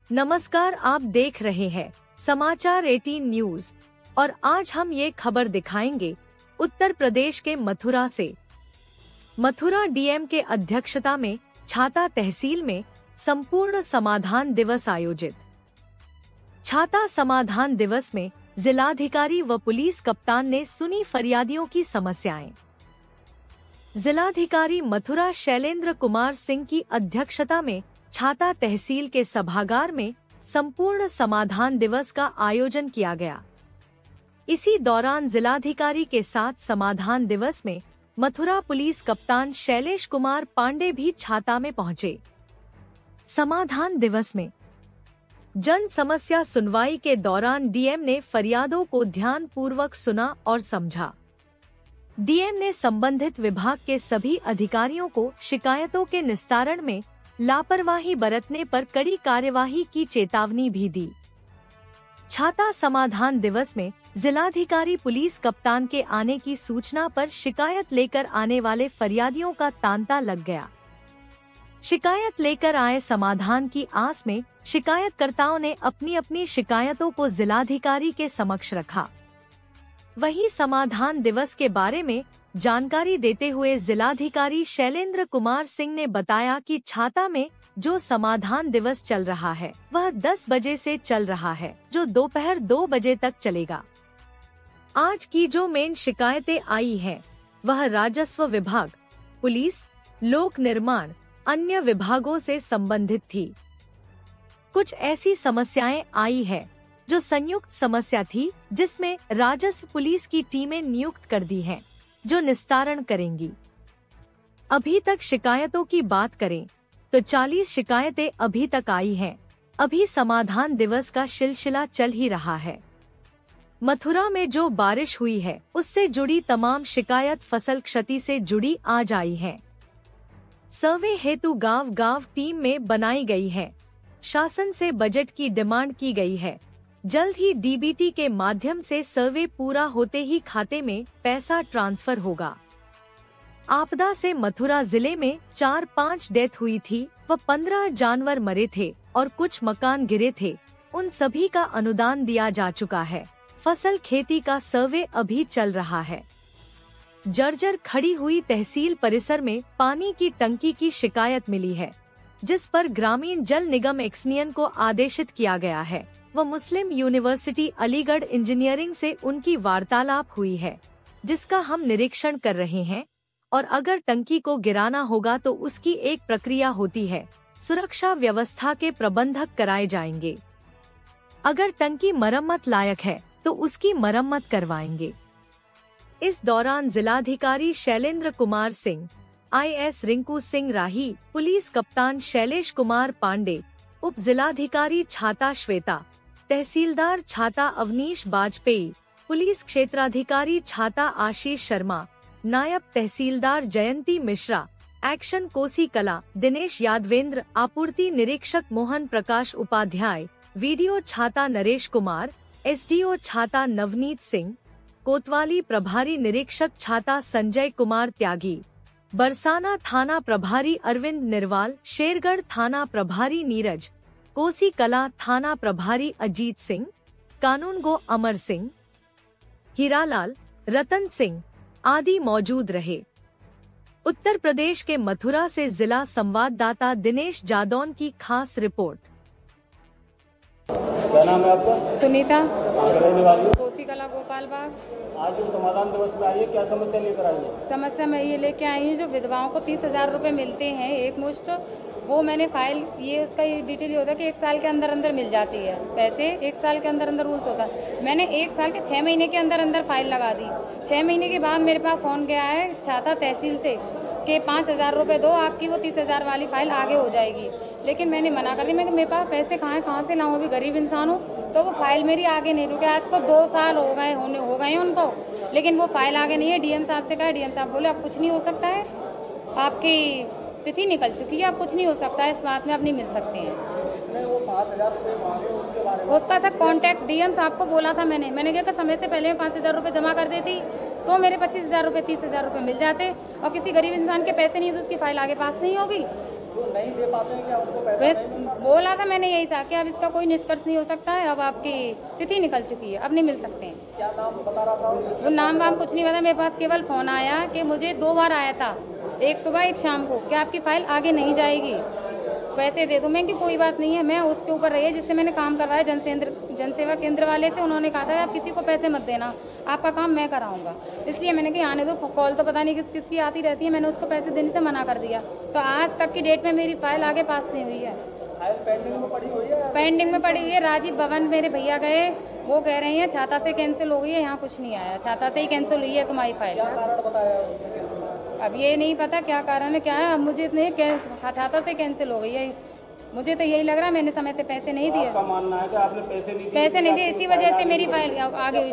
नमस्कार, आप देख रहे हैं समाचार 18 न्यूज और आज हम ये खबर दिखाएंगे उत्तर प्रदेश के मथुरा से। मथुरा डीएम के अध्यक्षता में छाता तहसील में संपूर्ण समाधान दिवस आयोजित। छाता समाधान दिवस में जिलाधिकारी व पुलिस कप्तान ने सुनी फरियादियों की समस्याएं। जिलाधिकारी मथुरा शैलेंद्र कुमार सिंह की अध्यक्षता में छाता तहसील के सभागार में संपूर्ण समाधान दिवस का आयोजन किया गया। इसी दौरान जिलाधिकारी के साथ समाधान दिवस में मथुरा पुलिस कप्तान शैलेश कुमार पांडे भी छाता में पहुंचे। समाधान दिवस में जन समस्या सुनवाई के दौरान डीएम ने फरियादों को ध्यान पूर्वक सुना और समझा। डीएम ने संबंधित विभाग के सभी अधिकारियों को शिकायतों के निस्तारण में लापरवाही बरतने पर कड़ी कार्यवाही की चेतावनी भी दी। छाता समाधान दिवस में जिलाधिकारी पुलिस कप्तान के आने की सूचना पर शिकायत लेकर आने वाले फरियादियों का तांता लग गया। शिकायत लेकर आए समाधान की आस में शिकायतकर्ताओं ने अपनी अपनी शिकायतों को जिलाधिकारी के समक्ष रखा। वहीं समाधान दिवस के बारे में जानकारी देते हुए जिलाधिकारी शैलेंद्र कुमार सिंह ने बताया कि छाता में जो समाधान दिवस चल रहा है वह 10 बजे से चल रहा है, जो दोपहर 2 बजे तक चलेगा। आज की जो मेन शिकायतें आई हैं, वह राजस्व विभाग, पुलिस, लोक निर्माण, अन्य विभागों से संबंधित थी। कुछ ऐसी समस्याएं आई है जो संयुक्त समस्या थी, जिसमें राजस्व पुलिस की टीमें नियुक्त कर दी हैं, जो निस्तारण करेंगी। अभी तक शिकायतों की बात करें तो 40 शिकायतें अभी तक आई हैं। अभी समाधान दिवस का सिलसिला चल ही रहा है। मथुरा में जो बारिश हुई है उससे जुड़ी तमाम शिकायत फसल क्षति से जुड़ी आज आई है। सर्वे हेतु गांव-गांव टीम में बनाई गई है। शासन से बजट की डिमांड की गई है। जल्द ही डीबीटी के माध्यम से सर्वे पूरा होते ही खाते में पैसा ट्रांसफर होगा। आपदा से मथुरा जिले में 4-5 डेथ हुई थी व 15 जानवर मरे थे और कुछ मकान गिरे थे। उन सभी का अनुदान दिया जा चुका है। फसल खेती का सर्वे अभी चल रहा है। जर्जर खड़ी हुई तहसील परिसर में पानी की टंकी की शिकायत मिली है, जिस पर ग्रामीण जल निगम एक्सनियन को आदेशित किया गया है व मुस्लिम यूनिवर्सिटी अलीगढ़ इंजीनियरिंग से उनकी वार्तालाप हुई है, जिसका हम निरीक्षण कर रहे हैं और अगर टंकी को गिराना होगा तो उसकी एक प्रक्रिया होती है। सुरक्षा व्यवस्था के प्रबंधक कराए जाएंगे। अगर टंकी मरम्मत लायक है तो उसकी मरम्मत करवाएंगे। इस दौरान जिलाधिकारी Shailendra Kumar Singh, IS Rinku Singh Rahi, police कप्तान शैलेश कुमार पांडे, उप जिलाधिकारी छाता श्वेता, तहसीलदार छाता अवनीश बाजपेयी, पुलिस क्षेत्राधिकारी छाता आशीष शर्मा, नायब तहसीलदार जयंती मिश्रा, एक्शन कोसी कला दिनेश यादवेंद्र, आपूर्ति निरीक्षक मोहन प्रकाश उपाध्याय, वीडियो छाता नरेश कुमार, SDO छाता नवनीत सिंह, कोतवाली प्रभारी निरीक्षक छाता संजय कुमार त्यागी, बरसाना थाना प्रभारी अरविंद निर्वाल, शेरगढ़ थाना प्रभारी नीरज, कोसी कला थाना प्रभारी अजीत सिंह, कानून गो अमर सिंह, हीरालाल, रतन सिंह आदि मौजूद रहे। उत्तर प्रदेश के मथुरा से जिला संवाददाता दिनेश जादौन की खास रिपोर्ट। क्या नाम है आपका? सुनीता, निवासी कोसी कला गोपाल बाग। आज जो समाधान दिवस में आई है, क्या समस्या लेकर आई है? समस्या मैं ये लेके आई हूँ, जो विधवाओं को 30,000 रुपये मिलते हैं एक मुश्त, वो मैंने फाइल, ये उसका ये डिटेल ये होता है कि 1 साल के अंदर अंदर मिल जाती है पैसे। 1 साल के अंदर अंदर रूल्स होता है। मैंने 1 साल के 6 महीने के अंदर अंदर फाइल लगा दी। 6 महीने के बाद मेरे पास फ़ोन गया है छाता तहसील से कि 5,000 रुपये दो, आपकी वो 30,000 वाली फाइल आगे हो जाएगी। लेकिन मैंने मना कर दी। मैं कि मेरे पास पैसे कहाँ से लाऊं, अभी गरीब इंसान हूँ। तो वो फाइल मेरी आगे नहीं रुके। आज को 2 साल हो गए हैं उनको, लेकिन वो फाइल आगे नहीं है। डीएम साहब से कहा, डीएम साहब बोले अब कुछ नहीं हो सकता है, आपकी तिथि निकल चुकी है, अब कुछ नहीं हो सकता है, इस बात में आप नहीं मिल सकते हैं। उसका सर कॉन्टैक्ट डीएम साहब को बोला था मैंने कहा समय से पहले मैं 5,000 रुपये जमा कर देती तो मेरे 25,000 रुपये 30,000 रुपये मिल जाते, और किसी गरीब इंसान के पैसे नहीं तो उसकी फाइल आगे पास नहीं होगी। जो नहीं दे पाते हैं क्या उनको पैसा बस बोला था मैंने यही था कि अब इसका कोई निष्कर्ष नहीं हो सकता है, अब आपकी तिथि निकल चुकी है, अब नहीं मिल सकते हैं। क्या नाम बता रहा था वो नाम वाम कुछ नहीं पता, मेरे पास केवल फ़ोन आया कि मुझे 2 बार आया था, एक सुबह एक शाम को, कि आपकी फ़ाइल आगे नहीं जाएगी, पैसे दे दो। मैं कि कोई बात नहीं है, मैं उसके ऊपर रही है जिससे मैंने काम करवाया जनसेवा केंद्र वाले से। उन्होंने कहा था आप किसी को पैसे मत देना, आपका काम मैं कराऊंगा। इसलिए मैंने कि आने दो, कॉल तो पता नहीं किसकी आती रहती है, मैंने उसको पैसे देने से मना कर दिया। तो आज तक की डेट में मेरी फाइल आगे पास नहीं हुई है, फाइल पेंडिंग में पड़ी हुई है। पेंडिंग में पड़ी हुई है। राजीव भवन मेरे भैया गए, वो कह रहे हैं छाता से कैंसिल हो गई है, यहाँ कुछ नहीं आया, छाता से ही कैंसिल हुई है तुम्हारी फाइल। क्या कारण बताया? अब ये नहीं पता क्या कारण है, क्या है। अब मुझे इतने छाता से कैंसिल हो गई है, मुझे तो यही लग रहा है मैंने समय से पैसे नहीं दिए। आपका मानना है कि आपने पैसे नहीं दिए, इसी वजह से मेरी फाइल आगे हुई।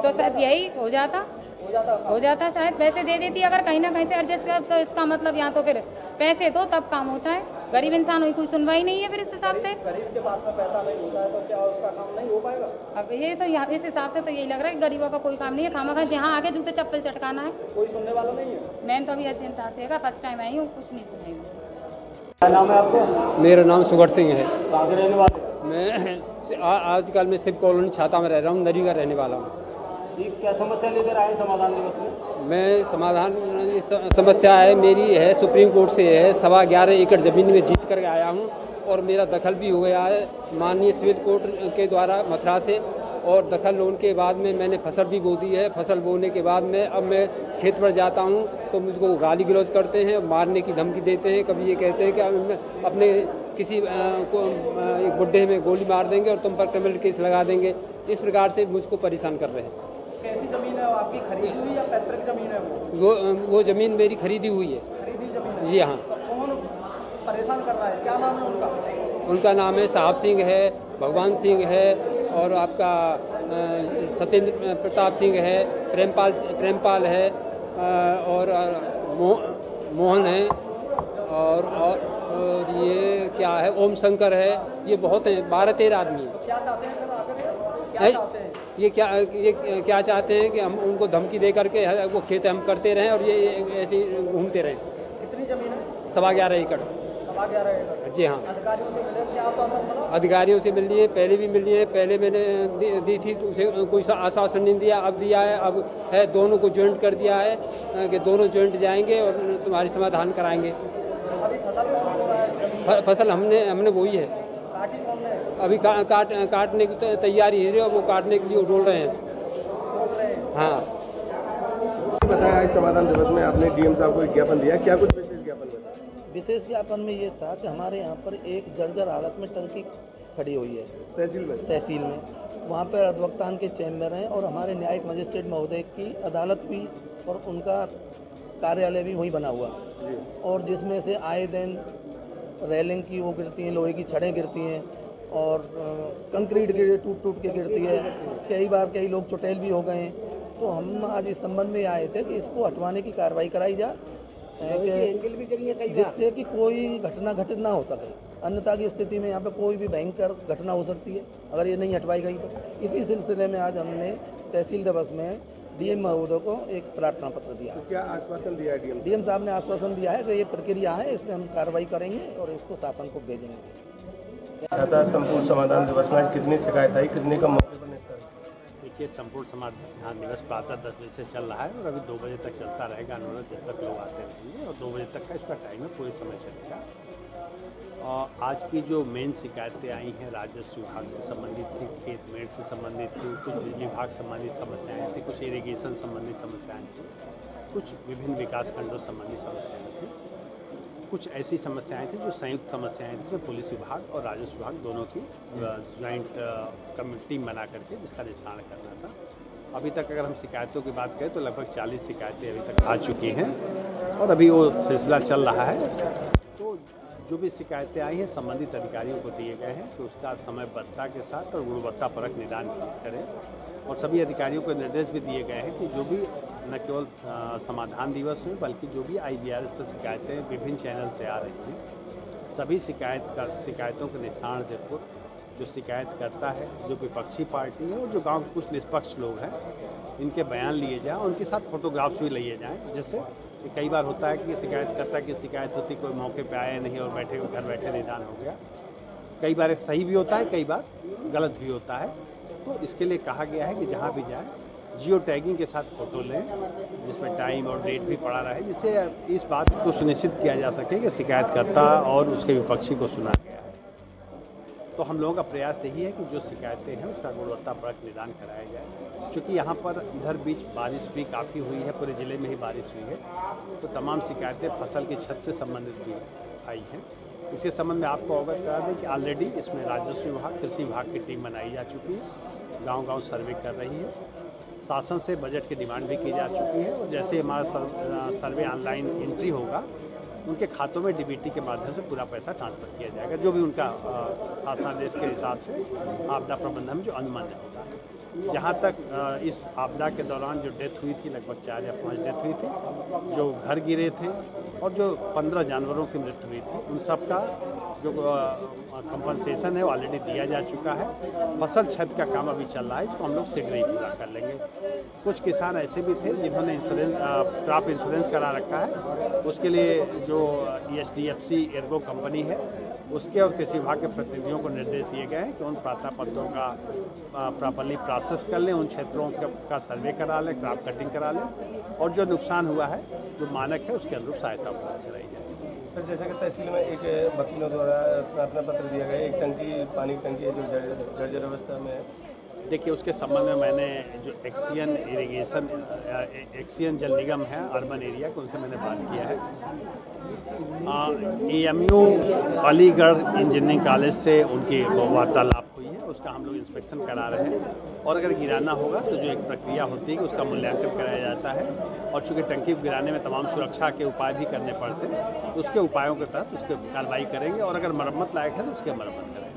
तो शायद यही हो जाता शायद पैसे दे देती अगर कहीं ना कहीं से एडजस्ट कर। तो इसका मतलब यहाँ तो फिर पैसे दो तब काम होता है, गरीब इंसान हुई कोई सुनवाई नहीं है। फिर इस हिसाब से गरीब के पास में पैसा नहीं होता है तो क्या उसका काम नहीं हो पाएगा? अब ये तो यहाँ इस हिसाब से तो यही लग रहा है कि गरीबों का कोई काम नहीं है, खामा जहाँ आगे जूते चप्पल चटकाना है। कोई सुनने वाला नहीं है। मैंने तो अभी एसडीएम साहब से फर्स्ट टाइम आई हूँ, कुछ नहीं सुनाई। क्या नाम है आपको? मेरा नाम सुगर सिंह है। कहाँ के रहने वाले? मैं आजकल मैं शिव कॉलोनी छाता में रह रहा हूँ, नरी का रहने वाला हूँ। ये क्या समस्या लेकर आए समाधान दिवस में? मैं समाधान समस्या है मेरी है सुप्रीम कोर्ट से है, 11.25 एकड़ ज़मीन में जीत कर आया हूँ और मेरा दखल भी हो गया है माननीय सिविल कोर्ट के द्वारा मथुरा से। और दखल होने के बाद में मैंने फसल भी बो दी है। फसल बोने के बाद में अब मैं खेत पर जाता हूँ तो मुझको गाली गलौज करते हैं, मारने की धमकी देते हैं। कभी ये कहते हैं कि अपने किसी को एक बुड्ढे में गोली मार देंगे और तुम पर क्रिमिनल केस लगा देंगे। इस प्रकार से मुझको परेशान कर रहे हैं। कैसी जमीन है आपकी, खरीदी हुई या पैतृक जमीन है? वो ज़मीन मेरी खरीदी हुई है। खरीदी जमीन है? जी हाँ। तो कौन परेशान कर रहा है, क्या नाम है उनका? उनका नाम है साहब सिंह है, भगवान सिंह है और आपका सत्येंद्र प्रताप सिंह है, प्रेमपाल है और मोहन है और ये क्या है ओम शंकर है। ये बहुत हैं, 12-13 आदमी हैं। क्या चाहते हैं क्या चाहते हैं? ये क्या चाहते हैं कि हम उनको धमकी दे करके वो खेत हम करते रहें और ये ऐसे ही घूमते रहें। कितनी जमीन है? 11.25 एकड़। 11.25 एकड़। जी हाँ। अधिकारियों से मिले, क्या आश्वासन मिला? अधिकारियों से मिल लिए, पहले भी मिल लिए। पहले मैंने दी थी तो उसे कोई आश्वासन नहीं दिया, अब दिया है। अब है दोनों को ज्वाइंट कर दिया है कि दोनों ज्वाइंट जाएंगे और तुम्हारी समाधान कराएंगे। अभी फसल कौन हो रहा है? फसल हमने बोई है। काटी कौन है? अभी काटने की तैयारी है और वो काटने के लिए डोल रहे हैं। हाँ। बताया आज समाधान दिवस में आपने डीएम साहब को ज्ञापन दिया, क्या कुछ विशेष ज्ञापन में? विशेष ज्ञापन में ये था कि हमारे यहाँ पर एक जर्जर हालत में टंकी खड़ी हुई है तहसील में। वहाँ पर अधिवक्तान के चैम्बर हैं और हमारे न्यायिक मजिस्ट्रेट महोदय की अदालत भी और उनका कार्यालय भी वहीं बना हुआ और जिसमें से आए दिन रेलिंग की वो गिरती हैं, लोहे की छड़ें गिरती हैं और कंक्रीट टूट के गिरती है। कई बार कई लोग चुटैल भी हो गए हैं। तो हम आज इस संबंध में आए थे कि इसको हटवाने की कार्रवाई कराई जाए जिससे कि कोई घटना घटित ना हो सके। अन्यथा की स्थिति में यहाँ पे कोई भी भयंकर घटना हो सकती है अगर ये नहीं हटवाई गई तो। इसी सिलसिले में आज हमने तहसील दिवस में डीएम महोदय को एक प्रार्थना पत्र दिया। तो क्या आश्वासन दिया है डीएम साहब ने आश्वासन दिया है कि ये प्रक्रिया है, इसमें हम कार्रवाई करेंगे और इसको शासन को भेजेंगे। छाता संपूर्ण समाधान दिवस में आज कितनी शिकायत आई, कितने का मौके पर निस्तारण? देखिए संपूर्ण समाधान दिवस प्रातः 10 बजे से चल रहा है और अभी 2 बजे तक चलता रहेगा आंदोलन जब तक लोग आते रहेंगे और 2 बजे तक का इसका टाइम है, पूरे समय चलेगा। और आज की जो मेन शिकायतें आई हैं राजस्व विभाग से संबंधित थी, खेत मेड़ से संबंधित थी, कुछ बिजली विभाग संबंधित समस्याएं थी, कुछ इरिगेशन संबंधित समस्याएं थी, कुछ विभिन्न विकास खंडों संबंधी समस्याएं थी, कुछ ऐसी समस्याएं थी जो संयुक्त समस्याएं थी जिसमें पुलिस विभाग और राजस्व विभाग दोनों की ज्वाइंट कमेटी बना करके जिसका निस्तारण करना था। अभी तक अगर हम शिकायतों की बात करें तो लगभग 40 शिकायतें अभी तक आ चुकी हैं और अभी वो सिलसिला चल रहा है। तो जो भी शिकायतें आई हैं संबंधित अधिकारियों को दिए गए हैं कि उसका समयबद्धता के साथ और गुणवत्तापरक निदान करें और सभी अधिकारियों को निर्देश भी दिए गए हैं कि जो भी न केवल समाधान दिवस में बल्कि जो भी IGRS पर शिकायतें विभिन्न चैनल से आ रही हैं सभी शिकायतों के निस्तारण हेतु जो शिकायत करता है, जो विपक्षी पार्टी है और जो गांव के कुछ निष्पक्ष लोग हैं, इनके बयान लिए जाएँ, उनके साथ फोटोग्राफ्स भी लिए जाएँ जिससे कि कई बार होता है कि शिकायतकर्ता की शिकायत होती, कोई मौके पे आया नहीं और बैठे घर बैठे निदान हो गया। कई बार सही भी होता है, कई बार गलत भी होता है। तो इसके लिए कहा गया है कि जहाँ भी जाए जियो टैगिंग के साथ फ़ोटो लें, जिसमें टाइम और डेट भी पड़ा रहे, जिससे इस बात को सुनिश्चित किया जा सके कि शिकायतकर्ता और उसके विपक्षी को सुना गया है। तो हम लोगों का प्रयास यही है कि जो शिकायतें हैं उसका गुणवत्तापरक निदान कराया जाए। क्योंकि यहाँ पर इधर बीच बारिश भी काफ़ी हुई है, पूरे ज़िले में ही बारिश हुई है, तो तमाम शिकायतें फसल की छत से संबंधित भी आई हैं। इसके संबंध में आपको अवगत करा दें कि ऑलरेडी इसमें राजस्व विभाग, कृषि विभाग की टीम बनाई जा चुकी है, गांव-गांव सर्वे कर रही है, शासन से बजट की डिमांड भी की जा चुकी है और जैसे हमारा सर्वे ऑनलाइन एंट्री होगा, उनके खातों में डीबीटी के माध्यम से पूरा पैसा ट्रांसफ़र किया जाएगा, जो भी उनका शासनादेश के हिसाब से आपदा प्रबंधन में जो अनुमान होगा। जहाँ तक इस आपदा के दौरान जो डेथ हुई थी, लगभग 4 या 5 डेथ हुई थी, जो घर गिरे थे और जो 15 जानवरों की मृत्यु हुई थी, उन सब का जो कंपनसेशन है वो ऑलरेडी दिया जा चुका है। फसल क्षति का काम अभी चल रहा है, इसको हम लोग शीघ्र ही पूरा कर लेंगे। कुछ किसान ऐसे भी थे जिन्होंने इंश्योरेंस, क्रॉप इंश्योरेंस करा रखा है, उसके लिए जो EHDFC एर्गो कंपनी है उसके और कृषि विभाग के प्रतिनिधियों को निर्देश दिए गए हैं कि उन प्रार्थना पत्रों का प्रॉपर्ली प्रोसेस कर लें, उन क्षेत्रों का सर्वे करा लें, क्रॉप कटिंग करा लें और जो नुकसान हुआ है, जो मानक है, उसके अनुरूप सहायता उपलब्ध कराई जाए। सर, जैसे कि तहसील में एक वकीलों द्वारा प्रार्थना पत्र दिया गया है, एक टंकी, पानी की टंकी है जो जर्जर अवस्था में है। देखिए, उसके संबंध में मैंने जो एक्सियन जल निगम है अर्बन एरिया को, उनसे मैंने बात किया है। AMU अलीगढ़ इंजीनियरिंग कॉलेज से उनकी वार्तालाप हुई है, उसका हम लोग इंस्पेक्शन करा रहे हैं और अगर गिराना होगा तो जो एक प्रक्रिया होती है कि उसका मूल्यांकन कराया जाता है और चूँकि टंकी को गिराने में तमाम सुरक्षा के उपाय भी करने पड़ते हैं, तो उसके उपायों के तहत उसके कार्रवाई करेंगे और अगर मरम्मत लायक है तो उसके मरम्मत करेंगे।